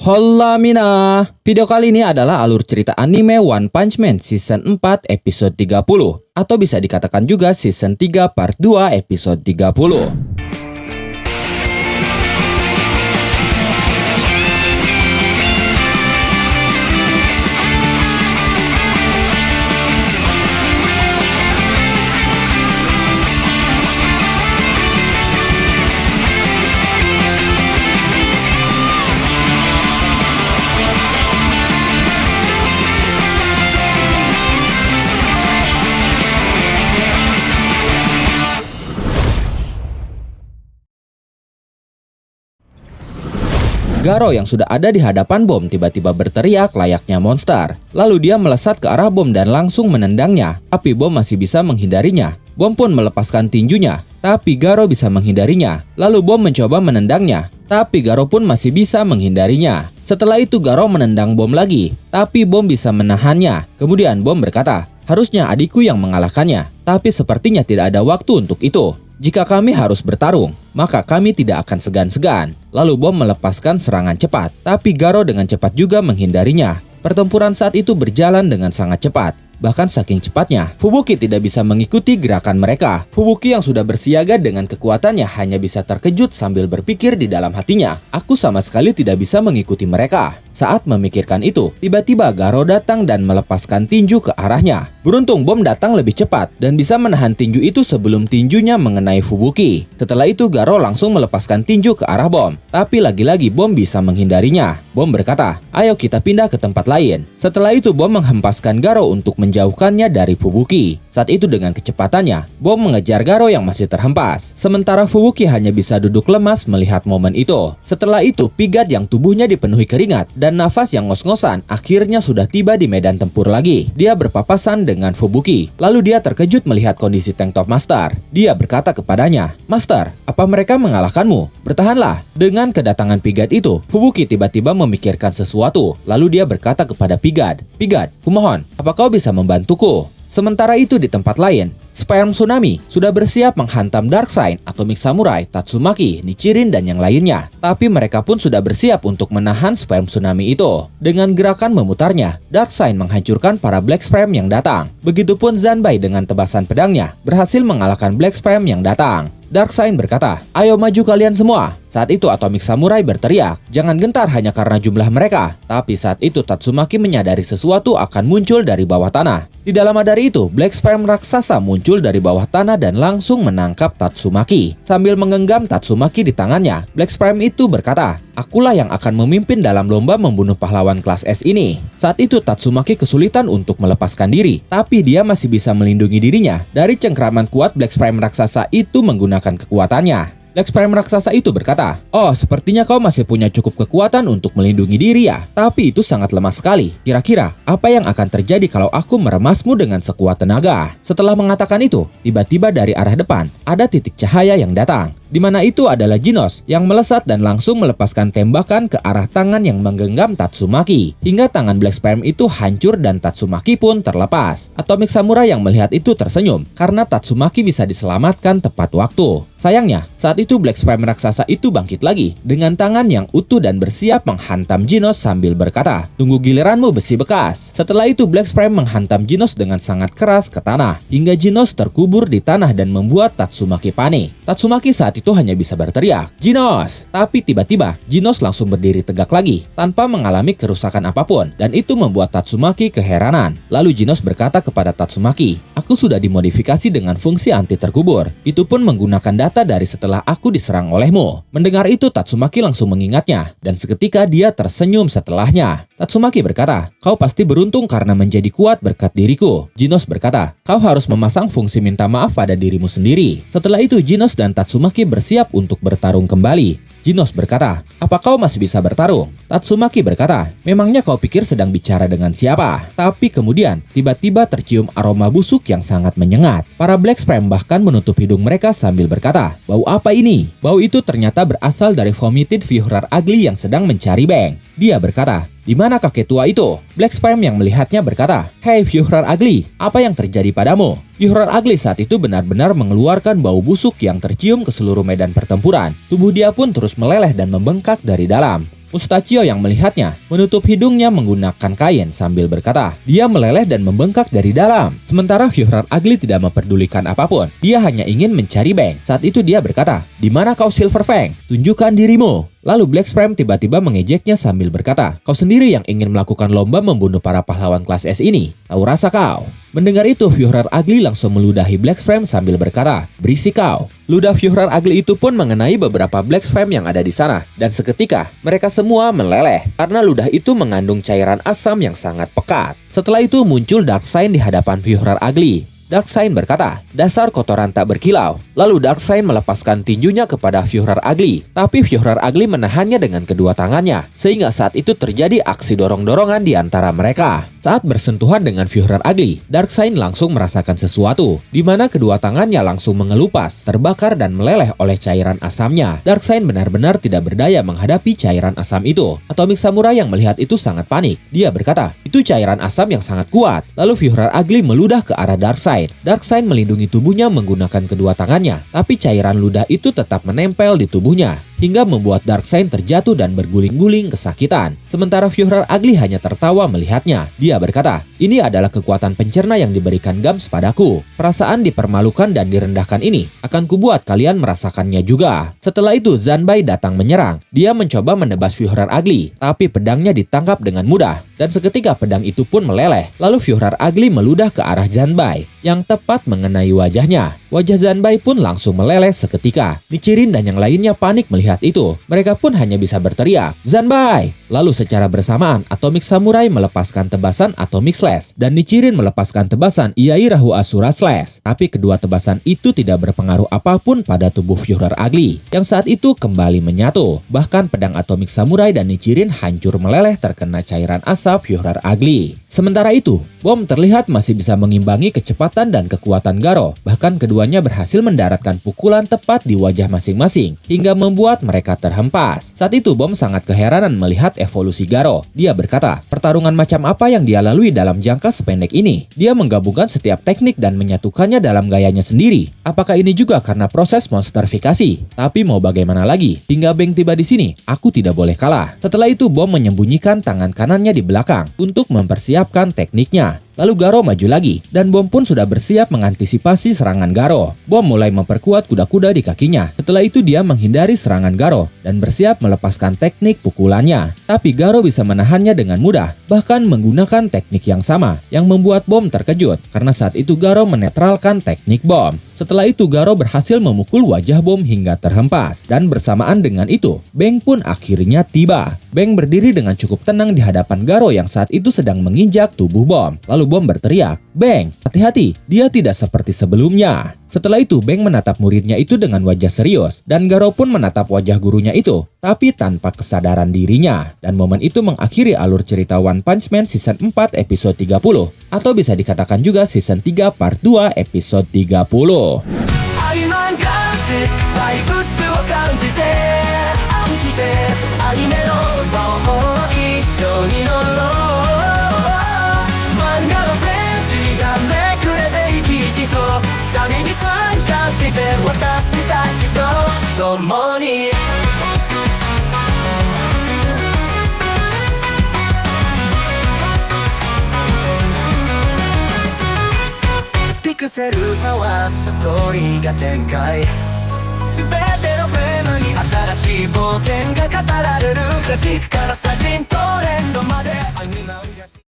Hola Mina. Video kali ini adalah alur cerita anime One Punch Man Season 4 episode 30 atau bisa dikatakan juga Season 3 Part 2 episode 30. Garo yang sudah ada di hadapan bom tiba-tiba berteriak layaknya monster. Lalu dia melesat ke arah bom dan langsung menendangnya. Tapi bom masih bisa menghindarinya. Bom pun melepaskan tinjunya, tapi Garo bisa menghindarinya. Lalu bom mencoba menendangnya, tapi Garo pun masih bisa menghindarinya. Setelah itu Garo menendang bom lagi, tapi bom bisa menahannya. Kemudian bom berkata, harusnya adikku yang mengalahkannya, tapi sepertinya tidak ada waktu untuk itu. Jika kami harus bertarung, maka kami tidak akan segan-segan. Lalu bom melepaskan serangan cepat, tapi Garo dengan cepat juga menghindarinya. Pertempuran saat itu berjalan dengan sangat cepat. Bahkan saking cepatnya, Fubuki tidak bisa mengikuti gerakan mereka. Fubuki yang sudah bersiaga dengan kekuatannya hanya bisa terkejut sambil berpikir di dalam hatinya, aku sama sekali tidak bisa mengikuti mereka. Saat memikirkan itu, tiba-tiba Garo datang dan melepaskan tinju ke arahnya. Beruntung bom datang lebih cepat dan bisa menahan tinju itu sebelum tinjunya mengenai Fubuki. Setelah itu Garo langsung melepaskan tinju ke arah bom, tapi lagi-lagi bom bisa menghindarinya. Bom berkata, ayo kita pindah ke tempat lain. Setelah itu bom menghempaskan Garo untuk menjauhkannya dari Fubuki. Saat itu dengan kecepatannya, bom mengejar Garo yang masih terhempas. Sementara Fubuki hanya bisa duduk lemas melihat momen itu. Setelah itu, Pigat yang tubuhnya dipenuhi keringat dan nafas yang ngos-ngosan akhirnya sudah tiba di medan tempur lagi. Dia berpapasan dengan Fubuki. Lalu dia terkejut melihat kondisi Tank Top Master. Dia berkata kepadanya, Master, apa mereka mengalahkanmu? Bertahanlah. Dengan kedatangan Pigat itu, Fubuki tiba-tiba memikirkan sesuatu. Lalu dia berkata kepada Pigat, Pigat, kumohon, apa kau bisa membantuku? Sementara itu di tempat lain, Sperm Tsunami sudah bersiap menghantam Darkseid, Atomic Samurai, Tatsumaki, Nichirin, dan yang lainnya. Tapi mereka pun sudah bersiap untuk menahan Sperm Tsunami itu. Dengan gerakan memutarnya, Darkseid menghancurkan para Black Sperm yang datang. Begitupun Zanbai dengan tebasan pedangnya berhasil mengalahkan Black Sperm yang datang. Darkseid berkata, ayo maju kalian semua. Saat itu Atomic Samurai berteriak, jangan gentar hanya karena jumlah mereka. Tapi saat itu Tatsumaki menyadari sesuatu akan muncul dari bawah tanah. Tidak lama dari itu, Black Sperm raksasa muncul dari bawah tanah dan langsung menangkap Tatsumaki. Sambil menggenggam Tatsumaki di tangannya, Black Sperm itu berkata, akulah yang akan memimpin dalam lomba membunuh pahlawan kelas S ini. Saat itu Tatsumaki kesulitan untuk melepaskan diri, tapi dia masih bisa melindungi dirinya dari cengkraman kuat Black Sperm raksasa itu menggunakan kekuatannya. Black Sperm raksasa itu berkata, oh sepertinya kau masih punya cukup kekuatan untuk melindungi diri ya, tapi itu sangat lemah sekali. Kira-kira apa yang akan terjadi kalau aku meremasmu dengan sekuat tenaga? Setelah mengatakan itu, tiba-tiba dari arah depan ada titik cahaya yang datang, di mana itu adalah Genos yang melesat dan langsung melepaskan tembakan ke arah tangan yang menggenggam Tatsumaki, hingga tangan Black Sperm itu hancur dan Tatsumaki pun terlepas. Atomic Samurai yang melihat itu tersenyum karena Tatsumaki bisa diselamatkan tepat waktu. Sayangnya, saat itu Black Sperm raksasa itu bangkit lagi dengan tangan yang utuh dan bersiap menghantam Genos sambil berkata, tunggu giliranmu besi bekas. Setelah itu Black Sperm menghantam Genos dengan sangat keras ke tanah hingga Genos terkubur di tanah dan membuat Tatsumaki panik. Tatsumaki saat itu hanya bisa berteriak, Genos! Tapi tiba-tiba Genos langsung berdiri tegak lagi tanpa mengalami kerusakan apapun, dan itu membuat Tatsumaki keheranan. Lalu Genos berkata kepada Tatsumaki, aku sudah dimodifikasi dengan fungsi anti terkubur. Itu pun menggunakan data dari setelah aku diserang olehmu. Mendengar itu Tatsumaki langsung mengingatnya, dan seketika dia tersenyum setelahnya. Tatsumaki berkata, kau pasti beruntung karena menjadi kuat berkat diriku. Genos berkata, kau harus memasang fungsi minta maaf pada dirimu sendiri. Setelah itu Genos dan Tatsumaki bersiap untuk bertarung kembali. Genos berkata, apa kau masih bisa bertarung? Tatsumaki berkata, memangnya kau pikir sedang bicara dengan siapa? Tapi kemudian, tiba-tiba tercium aroma busuk yang sangat menyengat. Para Black Sperm bahkan menutup hidung mereka sambil berkata, bau apa ini? Bau itu ternyata berasal dari vomited Vyuhrar Ugly yang sedang mencari Bang. Dia berkata, di mana kakek tua itu? Black Sperm yang melihatnya berkata, hei Vyuhrar Ugly, apa yang terjadi padamu? Vyuhrar Ugly saat itu benar-benar mengeluarkan bau busuk yang tercium ke seluruh medan pertempuran. Tubuh dia pun terus meleleh dan membengkak dari dalam. Mustachio yang melihatnya menutup hidungnya menggunakan kain sambil berkata, dia meleleh dan membengkak dari dalam. Sementara Führer Ugly tidak memperdulikan apapun. Dia hanya ingin mencari Bang. Saat itu dia berkata, "Di mana kau Silver Fang? Tunjukkan dirimu." Lalu Black Spram tiba-tiba mengejeknya sambil berkata, "Kau sendiri yang ingin melakukan lomba membunuh para pahlawan kelas S ini. Tahu rasa kau?" Mendengar itu, Führer Ugly langsung meludahi Black Spram sambil berkata, "Berisik kau." Ludah Führer Ugly itu pun mengenai beberapa Black Spram yang ada di sana. Dan seketika, mereka semua meleleh karena ludah itu mengandung cairan asam yang sangat pekat. Setelah itu muncul Darkseid di hadapan Führer Ugly. Darkseid berkata, "Dasar kotoran tak berkilau." Lalu Darkseid melepaskan tinjunya kepada Führer Ugly. Tapi Führer Ugly menahannya dengan kedua tangannya. Sehingga saat itu terjadi aksi dorong-dorongan di antara mereka. Saat bersentuhan dengan Führer Ugly, Darkseid langsung merasakan sesuatu, di mana kedua tangannya langsung mengelupas, terbakar dan meleleh oleh cairan asamnya. Darkseid benar-benar tidak berdaya menghadapi cairan asam itu. Atomic Samurai yang melihat itu sangat panik. Dia berkata, "Itu cairan asam yang sangat kuat." Lalu Führer Ugly meludah ke arah Darkseid. Darkseid melindungi tubuhnya menggunakan kedua tangannya, tapi cairan ludah itu tetap menempel di tubuhnya, hingga membuat Darkseid terjatuh dan berguling-guling kesakitan. Sementara Führer Ugly hanya tertawa melihatnya. Dia berkata, "Ini adalah kekuatan pencerna yang diberikan Gams padaku. Perasaan dipermalukan dan direndahkan ini akan kubuat kalian merasakannya juga." Setelah itu Zanbai datang menyerang. Dia mencoba menebas Führer Ugly, tapi pedangnya ditangkap dengan mudah. Dan seketika pedang itu pun meleleh. Lalu Führer Ugly meludah ke arah Zanbai, yang tepat mengenai wajahnya. Wajah Zanbai pun langsung meleleh seketika. Nichirin dan yang lainnya panik melihat itu. Mereka pun hanya bisa berteriak, "Zanbai!" Lalu secara bersamaan, Atomic Samurai melepaskan tebasan Atomic Slash, dan Nichirin melepaskan tebasan Iai Rahu Asura Slash. Tapi kedua tebasan itu tidak berpengaruh apapun pada tubuh Führer Ugly, yang saat itu kembali menyatu. Bahkan pedang Atomic Samurai dan Nichirin hancur meleleh terkena cairan asap Führer Ugly. Sementara itu, bom terlihat masih bisa mengimbangi kecepatan dan kekuatan Garo. Bahkan keduanya berhasil mendaratkan pukulan tepat di wajah masing-masing, hingga membuat mereka terhempas. Saat itu bom sangat keheranan melihat evolusi Garo. Dia berkata, pertarungan macam apa yang dia lalui dalam jangka sependek ini? Dia menggabungkan setiap teknik dan menyatukannya dalam gayanya sendiri. Apakah ini juga karena proses monsterfikasi? Tapi mau bagaimana lagi? Hingga Bang tiba di sini, aku tidak boleh kalah. Setelah itu bom menyembunyikan tangan kanannya di belakang untuk mempersiapkan tekniknya. Lalu Garo maju lagi, dan bom pun sudah bersiap mengantisipasi serangan Garo. Bom mulai memperkuat kuda-kuda di kakinya. Setelah itu dia menghindari serangan Garo, dan bersiap melepaskan teknik pukulannya. Tapi Garo bisa menahannya dengan mudah, bahkan menggunakan teknik yang sama, yang membuat bom terkejut, karena saat itu Garo menetralkan teknik bom. Setelah itu Garo berhasil memukul wajah bom hingga terhempas, dan bersamaan dengan itu, Bang pun akhirnya tiba. Bang berdiri dengan cukup tenang di hadapan Garo yang saat itu sedang menginjak tubuh bom. Lalu bom berteriak, "Bang, hati-hati, dia tidak seperti sebelumnya." Setelah itu Bang menatap muridnya itu dengan wajah serius, dan Garo pun menatap wajah gurunya itu, tapi tanpa kesadaran dirinya. Dan momen itu mengakhiri alur cerita One Punch Man Season 4 episode 30, atau bisa dikatakan juga Season 3 Part 2 episode 30.ピクセル回すストーリーが展開、全てのフレームに新しい冒険が語られる。クラシックから最新と